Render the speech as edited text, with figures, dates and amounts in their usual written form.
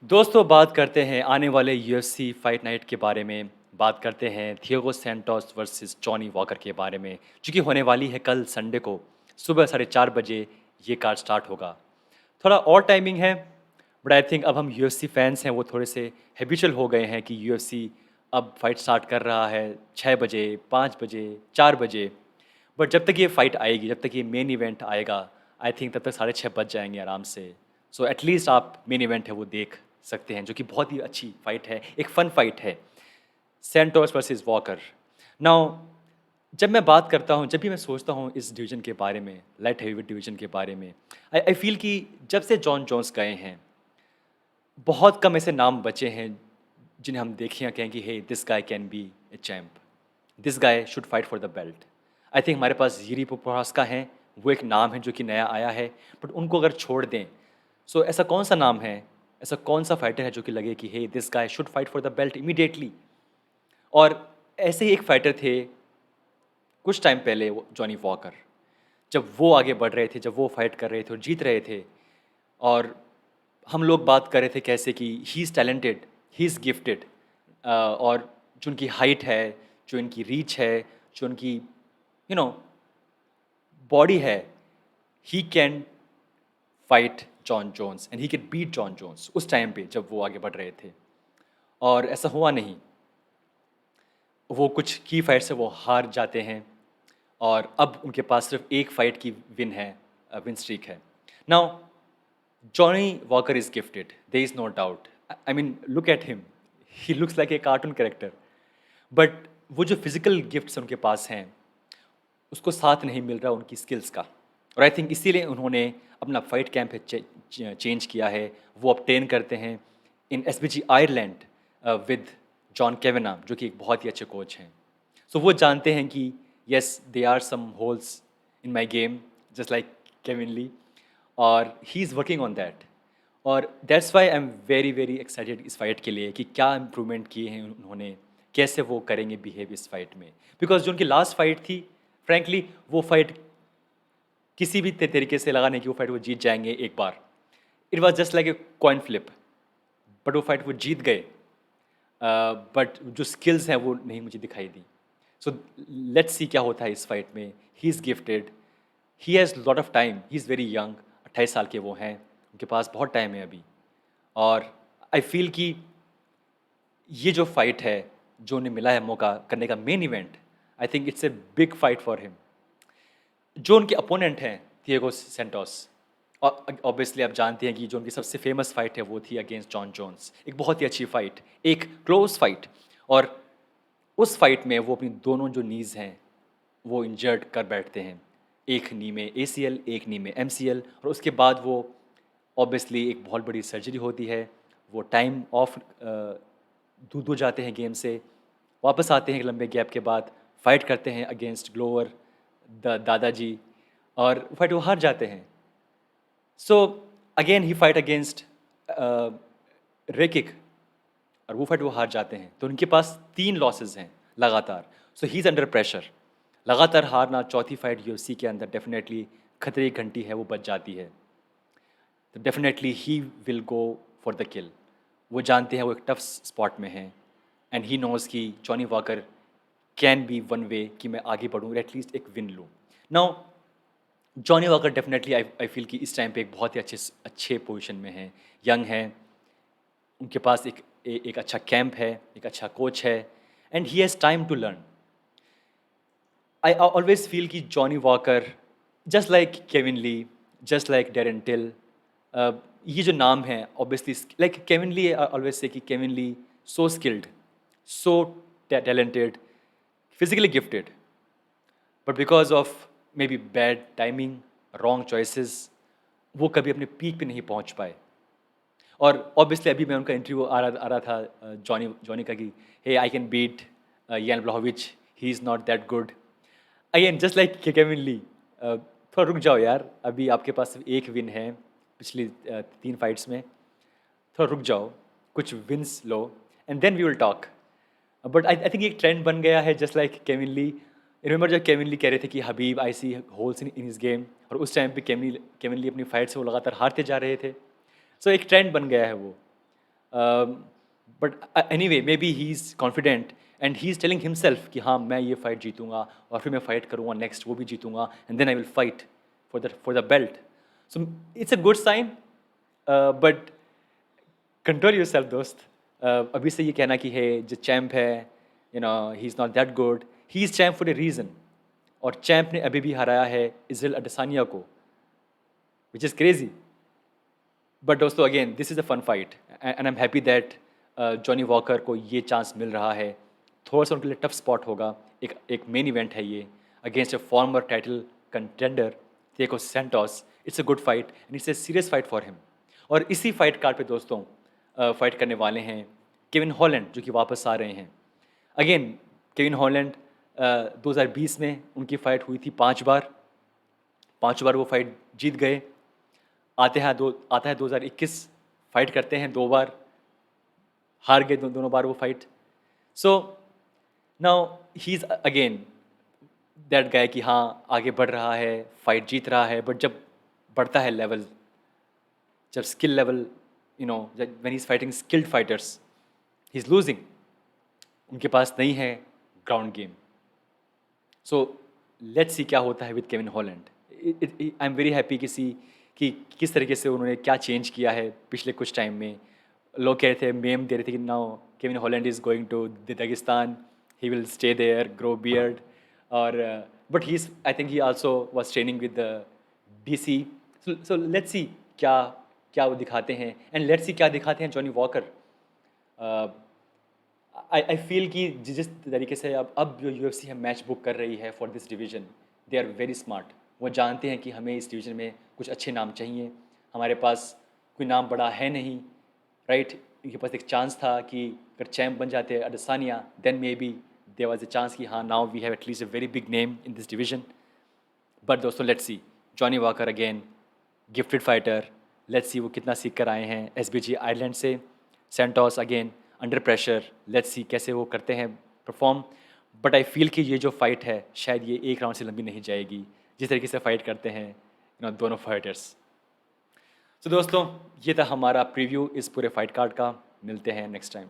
दोस्तों बात करते हैं आने वाले यूएफसी फाइट नाइट के बारे में, बात करते हैं Thiago Santos versus Johnny walker के बारे में, जो कि होने वाली है कल संडे को, सुबह 4:30 बजे ये कार्ड स्टार्ट होगा। थोड़ा और टाइमिंग है, बट आई थिंक अब हम यूएफसी फैंस हैं वो थोड़े से हैबिचुअल हो गए हैं कि यूएफसी अब फाइट स्टार्ट कर रहा है 6 बजे, 5 बजे, 4 बजे। बट जब तक ये फाइट आएगी, जब तक ये मेन इवेंट आएगा, आई थिंक तब तक 6:30 बज जाएंगे आराम से। सो एटलीस्ट आप मेन इवेंट है वो देख सकते हैं, जो कि बहुत ही अच्छी फाइट है, एक फन फाइट है, सैंटोस वर्सेस वॉकर। नाउ जब मैं बात करता हूँ, जब भी मैं सोचता हूँ इस डिवीज़न के बारे में, लाइट हेवीवेट डिवीज़न के बारे में, आई फ़ील कि जब से जॉन जोन्स गए हैं, बहुत कम ऐसे नाम बचे हैं जिन्हें हम देखें या कहें कि hey this guy can be a champ, this guy should fight for the belt. I think हमारे पास यूरी पोपोरास्का हैं, वो एक नाम है जो कि नया आया है, बट उनको अगर छोड़ दें, सो ऐसा कौन सा नाम है, ऐसा कौन सा फाइटर है जो कि लगे कि hey this guy should fight for the belt immediately. और ऐसे ही एक फाइटर थे कुछ टाइम पहले, वो जॉनी वॉकर, जब वो आगे बढ़ रहे थे, जब वो फाइट कर रहे थे और जीत रहे थे, और हम लोग बात कर रहे थे कैसे कि he is talented, he is gifted, और जो उनकी हाइट है, जो इनकी रीच है, जो उनकी नो बॉडी है, he can fight Jon Jones and he can beat Jon Jones उस टाइम पे जब वो आगे बढ़ रहे थे। और ऐसा हुआ नहीं, वो कुछ की फाइट से वो हार जाते हैं, और अब उनके पास सिर्फ एक फाइट की विन है, विन स्ट्रीक है। Now Johnny Walker is gifted, there is no doubt. I mean look at him, he looks like a cartoon character, but वो जो फिजिकल गिफ्ट्स उनके पास हैं, उसको साथ नहीं मिल रहा उनकी स्किल्स का। और आई थिंक इसीलिए उन्होंने अपना फाइट कैंप है चेंज किया है, वो obtain करते हैं इन एसबीजी आयरलैंड विद जॉन केवेना, जो कि एक बहुत ही अच्छे कोच हैं। सो वो जानते हैं कि yes they are some holes in my game, just like Kevin Lee, और he is working on that. और that's why I am very very excited इस फाइट के लिए कि क्या इम्प्रूवमेंट किए हैं उन्होंने, कैसे वो करेंगे बिहेव इस फाइट में। बिकॉज जो उनकी लास्ट फाइट थी, फ्रैंकली वो फाइट किसी भी तरीके से लगा नहीं कि वो फाइट वो जीत जाएंगे एक बार। It was just like a coin flip, but वो फाइट वो जीत गए, बट जो स्किल्स हैं वो नहीं मुझे दिखाई दी। सो लेट्स सी क्या होता है इस फाइट में। He is gifted, he has lot of time, he is very young, 28 साल के वो हैं, उनके पास बहुत टाइम है अभी। और आई फील कि ये जो फाइट है, जो उन्हें मिला है मौका करने का main event, I think it's a big fight for him. जो उनके अपोनेंट हैं थिएगो सेंटोस, और ऑब्वियसली आप जानते हैं कि जो उनकी सबसे फेमस फाइट है वो थी अगेंस्ट जॉन जोन्स, एक बहुत ही अच्छी फाइट, एक क्लोज फाइट। और उस फाइट में वो अपनी दोनों जो नीज़ हैं वो इंजर्ड कर बैठते हैं, एक नी में एसीएल, एक नी में एमसीएल, और उसके बाद वो ऑब्वियसली एक बहुत बड़ी सर्जरी होती है, वो टाइम ऑफ दूर दूर जाते हैं गेम से, वापस आते हैं एक लंबे गैप के बाद, फाइट करते हैं अगेंस्ट ग्लोवर द दादाजी, और फाइट वो हार जाते हैं। So again he fight against Rakic, और वो फाइट वो हार जाते हैं, तो उनके पास 3 लॉसेस हैं लगातार। सो ही इज़ अंडर प्रेशर, लगातार हारना चौथी फाइट यूएफसी के अंदर डेफिनेटली खतरे की घंटी है वो बच जाती है। तो definitely he will go for the किल। वो जानते हैं वो एक टफ स्पॉट में हैं, एंड ही नोज़ कि Johnny walker can be one way कि मैं आगे बढ़ूँ, एटलीस्ट एक विन लूँ। Now Johnny walker definitely I feel कि इस टाइम पे एक बहुत ही अच्छे पोजीशन में हैं, यंग हैं, उनके पास एक अच्छा कैंप है, एक अच्छा कोच है, and he has time to learn. I always feel कि Johnny Walker, just like Kevin Lee, just like Darren Till, ये जो नाम है obviously, like Kevin Lee, always say कि Kevin Lee so skilled, so talented, physically gifted, but because of maybe bad timing, wrong choices, वो कभी अपने peak पे नहीं पहुंच पाए। और ऑब्वियसली अभी मैं उनका इंटरव्यू आ रहा था जॉनी जॉनी का कि हे आई can beat Jan Blachowicz, he is not that good. Again just like Kevin Lee, थोड़ा रुक जाओ यार, अभी आपके पास सिर्फ एक विन है पिछली 3 फाइट्स में, थोड़ा रुक जाओ, कुछ विन्स लो, and then we will talk. But I think एक ट्रेंड बन गया है, just like Kevin Lee. Remember जब केविन ली कह रहे थे कि Khabib I see holes in his game, और उस टाइम पे केविन ली अपनी फाइट से वो लगातार हारते जा रहे थे। सो एक ट्रेंड बन गया है वो। But anyway may be he is confident and he is telling himself कि हाँ मैं ये फाइट जीतूंगा और फिर मैं फाइट करूँगा नेक्स्ट वो भी जीतूंगा and then I will fight for the belt. So it's a good sign, but control yourself दोस्त. अभी से ये कहना कि है जो चैम्प है, he is not that good. He is champ for a reason. और चैम्प ने अभी भी हराया है इजराइल अडेसानिया को, विच इज़ क्रेजी. बट दोस्तों again this is a fun fight and I am happy that Johnny Walker को ये चांस मिल रहा है. थोड़ा सा उनके लिए टफ स्पॉट होगा. एक मेन इवेंट है ये against a former title contender Thiago Santos. It's a good fight and it's a serious fight for him. और इसी फाइट कार्ड पे दोस्तों फाइट करने वाले हैं केविन हॉलैंड जो कि वापस आ रहे हैं. अगेन केविन हॉलैंड 2020 में उनकी फ़ाइट हुई थी 5 बार. 5 बार वो फाइट जीत गए. आता है 2021, फाइट करते हैं 2 बार, हार गए दोनों बार वो fight. So now he is again that guy कि हाँ आगे बढ़ रहा है, फाइट जीत रहा है. बट जब बढ़ता है लेवल, जब skill level, when he is fighting skilled fighters, he is losing. उनके पास नहीं है ground game. So let's see क्या होता है with Kevin Holland. I am very happy कि किस तरीके से उन्होंने क्या चेंज किया है पिछले कुछ टाइम में. लोग कह रहे थे, मेम दे रहे थे कि now Kevin Holland is going to Dagestan, he will stay there, grow beard. और but he is, I think he also was training with DC. So let's see क्या क्या वो दिखाते हैं एंड लेट्स सी क्या दिखाते हैं जॉनी वॉकर. आई फील कि जिस तरीके से अब जो UFC है मैच बुक कर रही है for this division, they are very smart. वो जानते हैं कि हमें इस डिवीज़न में कुछ अच्छे नाम चाहिए. हमारे पास कोई नाम बड़ा है नहीं, राइट. इनके पास एक चांस था कि अगर चैम्प बन जाते Adesanya, then maybe there was a chance कि हाँ now we have at least a very big name in this division. But दोस्तों let's see Johnny Walker again gifted fighter. Let's see वो कितना सीख कर आए हैं SBG आयरलैंड से. Santos again under pressure. Let's see कैसे वो करते हैं परफॉर्म. बट आई फील कि ये जो फाइट है शायद ये एक राउंड से लंबी नहीं जाएगी जिस तरीके से फाइट करते हैं दोनों फाइटर्स. तो दोस्तों ये था हमारा प्रीव्यू इस पूरे फाइट कार्ड का. मिलते हैं नेक्स्ट टाइम.